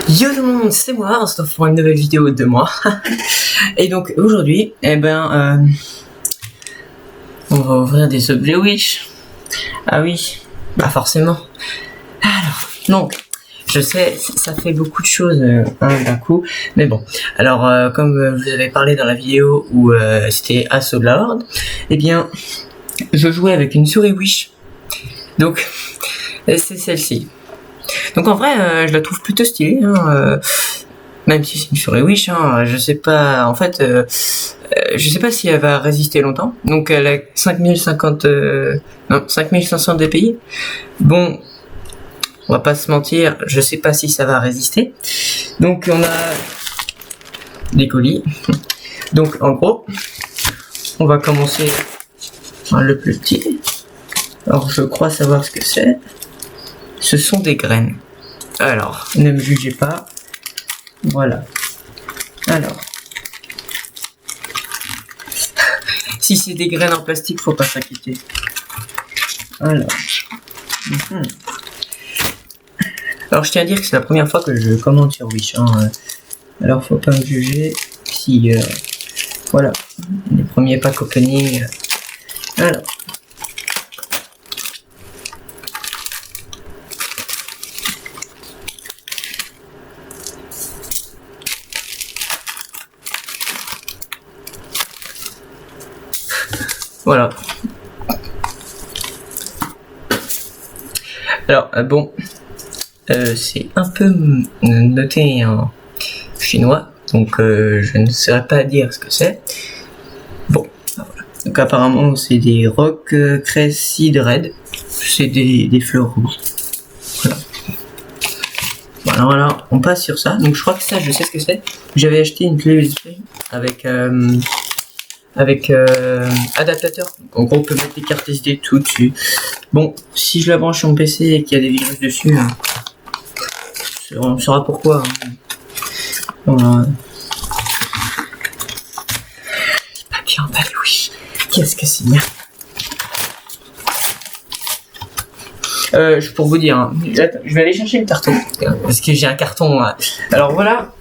Yo tout le monde, c'est moi, on se retrouve pour une nouvelle vidéo de moi. Et donc aujourd'hui, on va ouvrir des objets Wish. Ah oui, bah forcément. Alors, donc, je sais, ça fait beaucoup de choses d'un coup, mais bon. Alors, comme vous avez parlé dans la vidéo où c'était Assaut de la Horde, eh bien, je jouais avec une souris Wish. Donc, c'est celle-ci. Donc en vrai, je la trouve plutôt stylée, hein, même si c'est une souris Wish, hein, je sais pas, en fait, je sais pas si elle va résister longtemps. Donc elle a 5500 DPI. Bon, on va pas se mentir, je sais pas si ça va résister. Donc on a des colis. Donc en gros, on va commencer par le plus petit. Alors je crois savoir ce que c'est. Ce sont des graines. Alors, ne me jugez pas. Voilà. Alors. Si c'est des graines en plastique, faut pas s'inquiéter. Alors. Alors, je tiens à dire que c'est la première fois que je commande sur Wish. Hein. Alors, faut pas me juger. Si, voilà. Les premiers packs opening. Alors. Voilà. Alors, bon, c'est un peu noté en chinois, donc je ne saurais pas dire ce que c'est. Bon, voilà. Donc apparemment c'est des rock Cressid Red, c'est des fleurs rouges. Voilà. Voilà, on passe sur ça. Donc je crois que ça, je sais ce que c'est. J'avais acheté une clé USB avec adaptateur. En gros, on peut mettre les cartes SD tout dessus. Bon, si je la branche sur mon PC et qu'il y a des virus dessus, on saura pourquoi. Hein. Voilà. C'est pas bien emballé, oui. Qu'est-ce que c'est bien. Pour vous dire, hein, je vais aller chercher le carton. Parce que j'ai un carton. Alors voilà.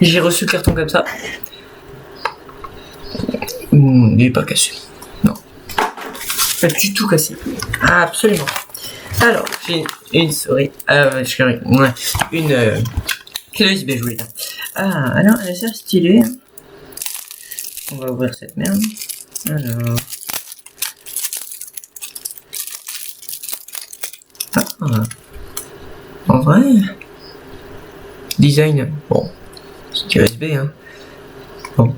J'ai reçu le carton comme ça. Il n'est pas cassé. Non. Pas du tout cassé. Ah, absolument. Alors, j'ai une souris. Une clé USB, je voulais dire. Ah, alors, elle est assez stylée. On va ouvrir cette merde. Alors. Ah. En vrai. Design. Bon. C'est USB, hein. Bon.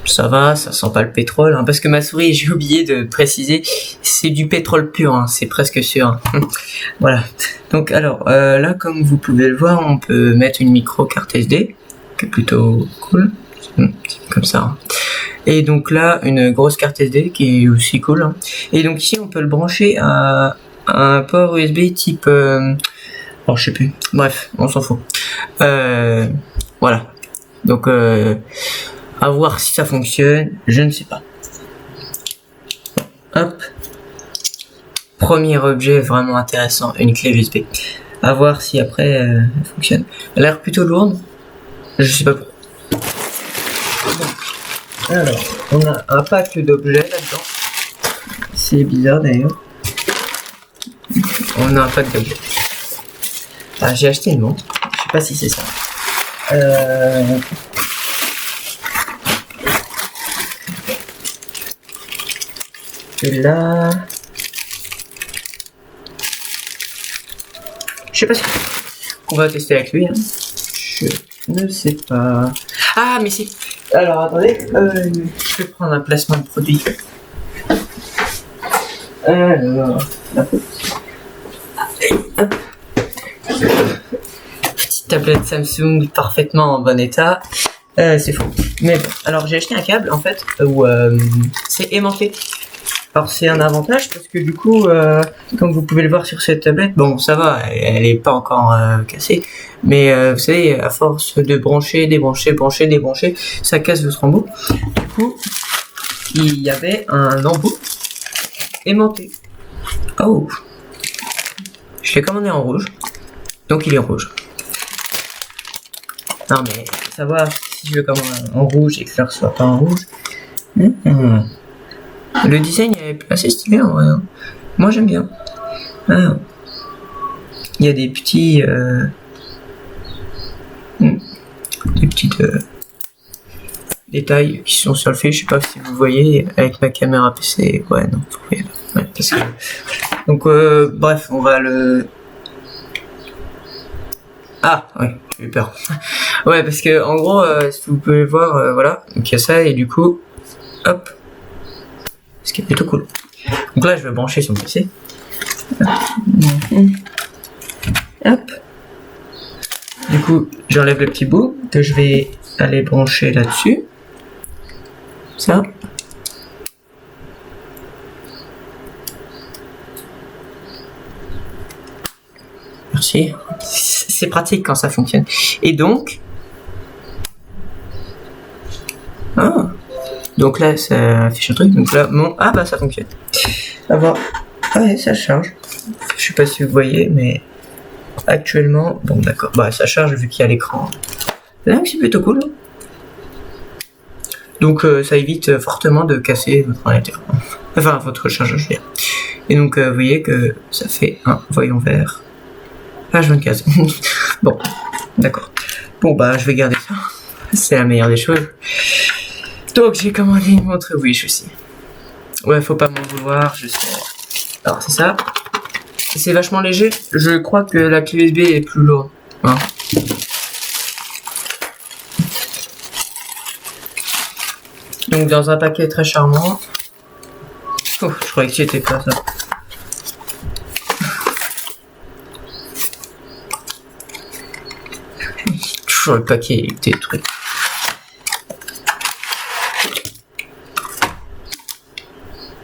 Ça va, ça sent pas le pétrole, hein, parce que ma souris, j'ai oublié de préciser, c'est du pétrole pur, hein, c'est presque sûr. Voilà. Donc alors, là, comme vous pouvez le voir, on peut mettre une micro carte SD, qui est plutôt cool, comme ça. Hein. Et donc là, une grosse carte SD qui est aussi cool. Hein. Et donc ici, on peut le brancher à un port USB type... oh, je sais plus. Bref, on s'en fout. Voilà. Donc, à voir si ça fonctionne, je ne sais pas. Hop. Premier objet vraiment intéressant, une clé USB. À voir si après elle fonctionne. Elle a l'air plutôt lourde. Je sais pas pourquoi. Bon. Alors, on a un pack d'objets là-dedans. C'est bizarre d'ailleurs. On a un pack d'objets. Ah, j'ai acheté une montre. Je sais pas si c'est ça. Et là, je sais pas si on va tester avec lui. Hein. Je ne sais pas. Ah, mais si. Alors attendez, je vais prendre un placement de produit. Alors, petite tablette Samsung parfaitement en bon état. C'est faux. Mais bon, alors j'ai acheté un câble en fait où c'est aimanté. Alors c'est un avantage parce que du coup, comme vous pouvez le voir sur cette tablette, bon ça va, elle est pas encore cassée, mais vous savez, à force de brancher, débrancher, brancher, débrancher, ça casse votre embout. Du coup, il y avait un embout aimanté. Oh. Je l'ai commandé en rouge. Donc il est rouge. Non mais, faut savoir si je le commande en rouge et que je le reçois pas en rouge. Le design est assez stylé en vrai. Hein. Moi j'aime bien. Ah. Il y a des petits... des petites détails qui sont sur le fil. Je sais pas si vous voyez avec ma caméra PC. Ouais, non, vous voyez pas. Ouais, parce que... Donc, bref, on va le... Ah, oui, j'ai eu peur. Ouais, parce que en gros, si vous pouvez voir, voilà, donc il y a ça et du coup, hop, ce qui est plutôt cool. Donc là, je vais brancher son PC. Hop. Du coup, j'enlève le petit bout que je vais aller brancher là-dessus. Ça. Merci. C'est pratique quand ça fonctionne. Et donc... Ah. Donc là, ça affiche un truc. Donc là, mon... Ah bah ça fonctionne. À voir. Ah ouais, ça charge. Je sais pas si vous voyez, mais... Actuellement... Bon d'accord. Bah ça charge vu qu'il y a l'écran. Là, c'est plutôt cool. Donc ça évite fortement de casser votre ordinateur. Enfin, votre chargeur, je veux dire. Et donc, vous voyez que ça fait un voyant vert. Page 24. Bon, d'accord. Bon, bah, je vais garder ça. C'est la meilleure des choses. Donc, j'ai commandé une montre Wish aussi. Ouais, faut pas m'en vouloir, je sais. Alors, c'est ça. C'est vachement léger. Je crois que la clé USB est plus lourde. Hein. Donc, dans un paquet très charmant. Oh, je croyais que c'était pas ça. Toujours le paquet avec des trucs.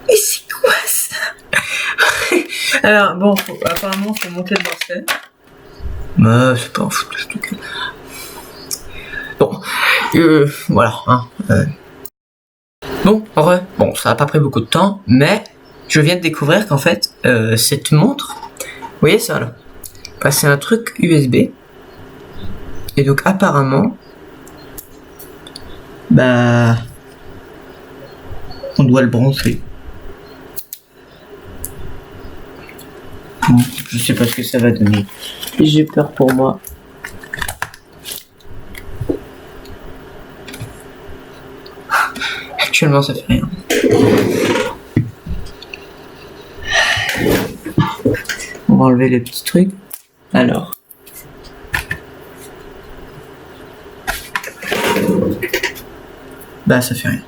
Et c'est quoi ça? Alors bon, apparemment faut monter le morceau. Mais c'est pas un foutu ce truc. Bon, voilà. Hein, Bon, en vrai, bon, ça a pas pris beaucoup de temps, mais je viens de découvrir qu'en fait, cette montre, vous voyez ça là, bah, c'est un truc USB. Et donc apparemment, bah, on doit le brancher. Je sais pas ce que ça va donner. J'ai peur pour moi. Actuellement, ça fait rien. On va enlever les petits trucs. Alors. Bah, ça fait rien.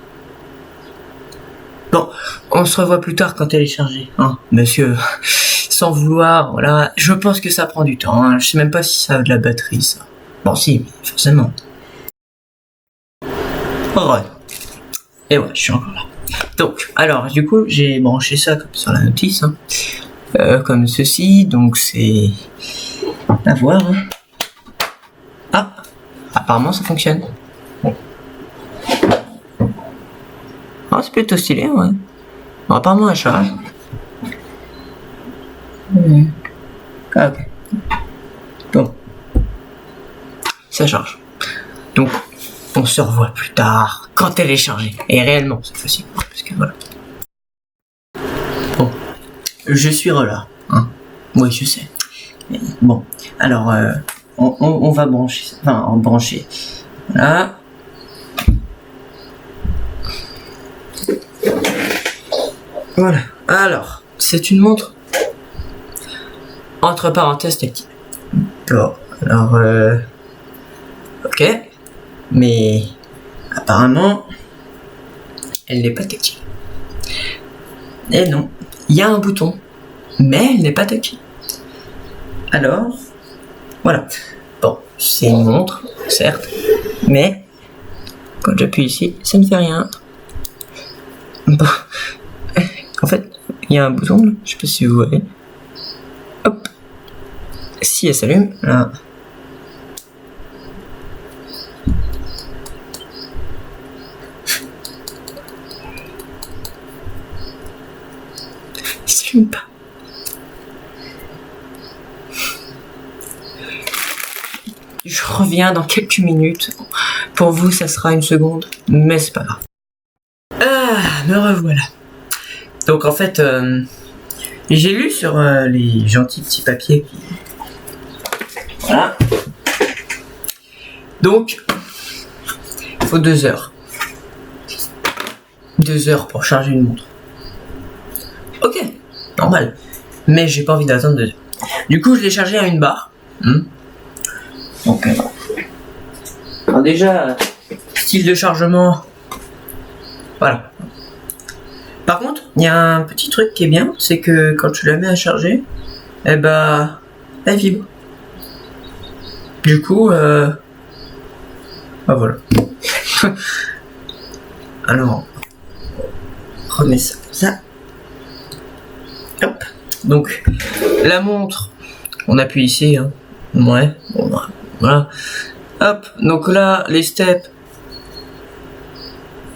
Bon, on se revoit plus tard quand elle est chargée, hein, monsieur. Sans vouloir, voilà. Je pense que ça prend du temps, hein. Je sais même pas si ça a de la batterie, ça. Bon, si, forcément. Oh, ouais. Et ouais, je suis encore là. Donc, alors, du coup, j'ai branché ça comme sur la notice, hein. Comme ceci, donc c'est... à voir, hein. Ah, apparemment ça fonctionne. Ah, c'est plutôt stylé, ouais. Bon, apparemment elle charge. Ah, ok. Bon. Ça charge. Donc, on se revoit plus tard, quand elle est chargée. Et réellement, cette fois-ci. Parce que voilà. Bon. Je suis là. Hein. Oui, je sais. Mais, bon. Alors, on va brancher. Enfin, on brancher. Voilà. Voilà. Alors, c'est une montre entre parenthèses tactile. Bon, alors, ok. Mais apparemment, elle n'est pas tactile. Et non, il y a un bouton, mais elle n'est pas tactile. Alors, voilà. Bon, c'est une montre, certes, mais quand j'appuie ici, ça ne fait rien. Bon. En fait, il y a un bouton, là. Je sais pas si vous voyez. Hop. Si elle s'allume, là. Elle s'allume pas. Je reviens dans quelques minutes. Pour vous, ça sera une seconde, mais c'est pas grave. Ah, me revoilà. Donc en fait, j'ai lu sur les gentils petits papiers qui... Voilà. Donc, il faut 2 heures. 2 heures pour charger une montre. Ok, normal. Mais j'ai pas envie d'attendre 2 heures. Du coup, je l'ai chargé à une barre. Donc, alors déjà, style de chargement. Voilà. Par contre, il y a un petit truc qui est bien, c'est que quand tu la mets à charger, eh ben, elle vibre. Du coup, bah voilà. Alors, remets ça comme ça. Hop. Donc, la montre, on appuie ici. Hein. Ouais. Bon, voilà. Hop. Donc là, les steps.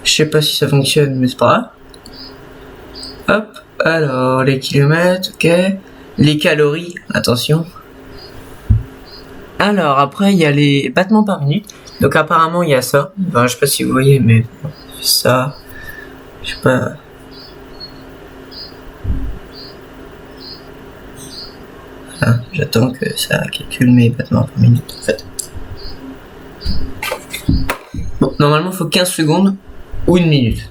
Je sais pas si ça fonctionne, mais c'est pas grave. Hop. Alors, les kilomètres, ok. Les calories, attention. Alors, après, il y a les battements par minute. Donc, apparemment, il y a ça. Enfin, je sais pas si vous voyez, mais ça. Je sais pas. Voilà, j'attends que ça calcule mes battements par minute, en fait. Bon, normalement, il faut 15 secondes ou 1 minute.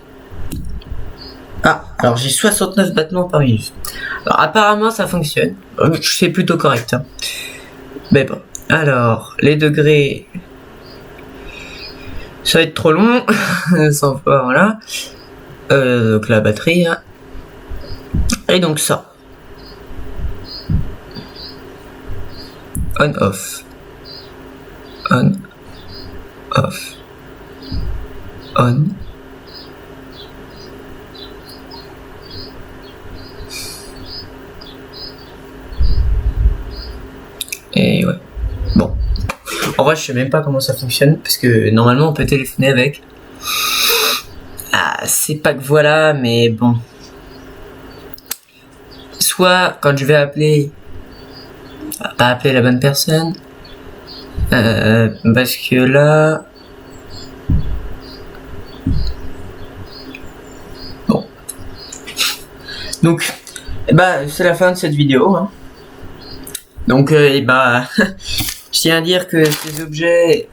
Ah, alors j'ai 69 battements par minute. Alors, apparemment, ça fonctionne. C'est plutôt correct. Hein. Mais bon. Alors, les degrés, ça va être trop long, 100 fois, voilà. Donc la batterie, hein. Et donc ça. On, off. On, off. On. Et ouais. Bon. En vrai, je sais même pas comment ça fonctionne, parce que normalement on peut téléphoner avec. Ah, c'est pas que voilà, mais bon. Soit quand je vais appeler, pas appeler la bonne personne, parce que là. Bon. Donc, bah, c'est la fin de cette vidéo. Hein. Donc, je tiens à dire que ces objets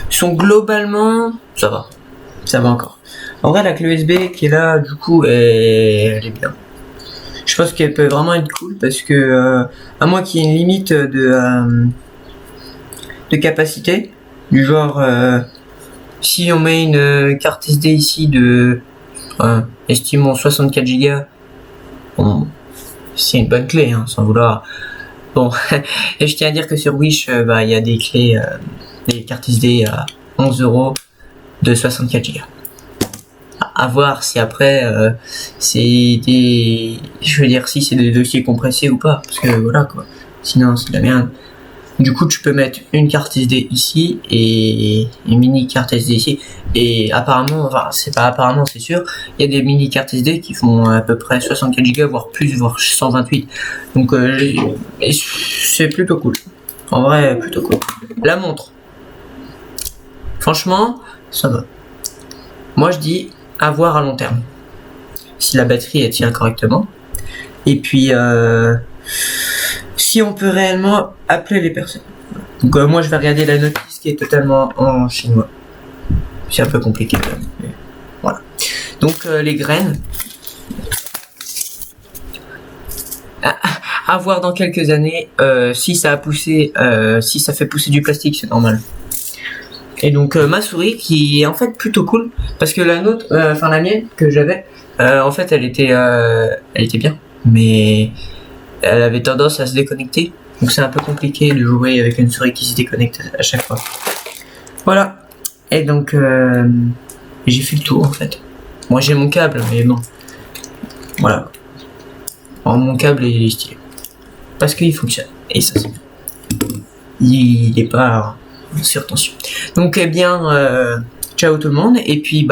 sont globalement, ça va encore. En vrai, la clé USB qui est là, du coup, elle est bien. Je pense qu'elle peut vraiment être cool parce que, à moins qu'il y ait une limite de capacité, du genre, si on met une carte SD ici de, estimons 64 Go. Bon, c'est une bonne clé, hein, sans vouloir. Bon, et je tiens à dire que sur Wish, il y a des clés, des cartes SD à 11 € de 64 Go. À voir si après, c'est des, je veux dire, si c'est des dossiers compressés ou pas, parce que voilà quoi. Sinon, c'est de la merde. Du coup, tu peux mettre une carte SD ici et une mini carte SD ici. Et apparemment, enfin, c'est pas apparemment, c'est sûr, il y a des mini cartes SD qui font à peu près 64 Go, voire plus, voire 128. Donc, c'est plutôt cool. En vrai, plutôt cool. La montre. Franchement, ça va. Moi, je dis à voir à long terme. Si la batterie, elle tient correctement. Et puis, si on peut réellement appeler les personnes. Donc moi je vais regarder la notice qui est totalement en chinois. C'est un peu compliqué quand même. Mais voilà. Donc les graines. À voir dans quelques années si ça a poussé, si ça fait pousser du plastique, c'est normal. Et donc ma souris qui est en fait plutôt cool parce que la nôtre, enfin la mienne que j'avais, en fait elle était bien, mais elle avait tendance à se déconnecter. Donc c'est un peu compliqué de jouer avec une souris qui se déconnecte à chaque fois. Voilà. Et donc j'ai fait le tour en fait. Moi j'ai mon câble, mais bon. Voilà. Alors, mon câble est stylé. Parce qu'il fonctionne. Et ça c'est bien. Il est pas en surtension. Donc eh bien, ciao tout le monde. Et puis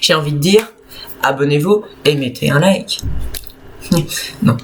j'ai envie de dire, abonnez-vous et mettez un like. Non.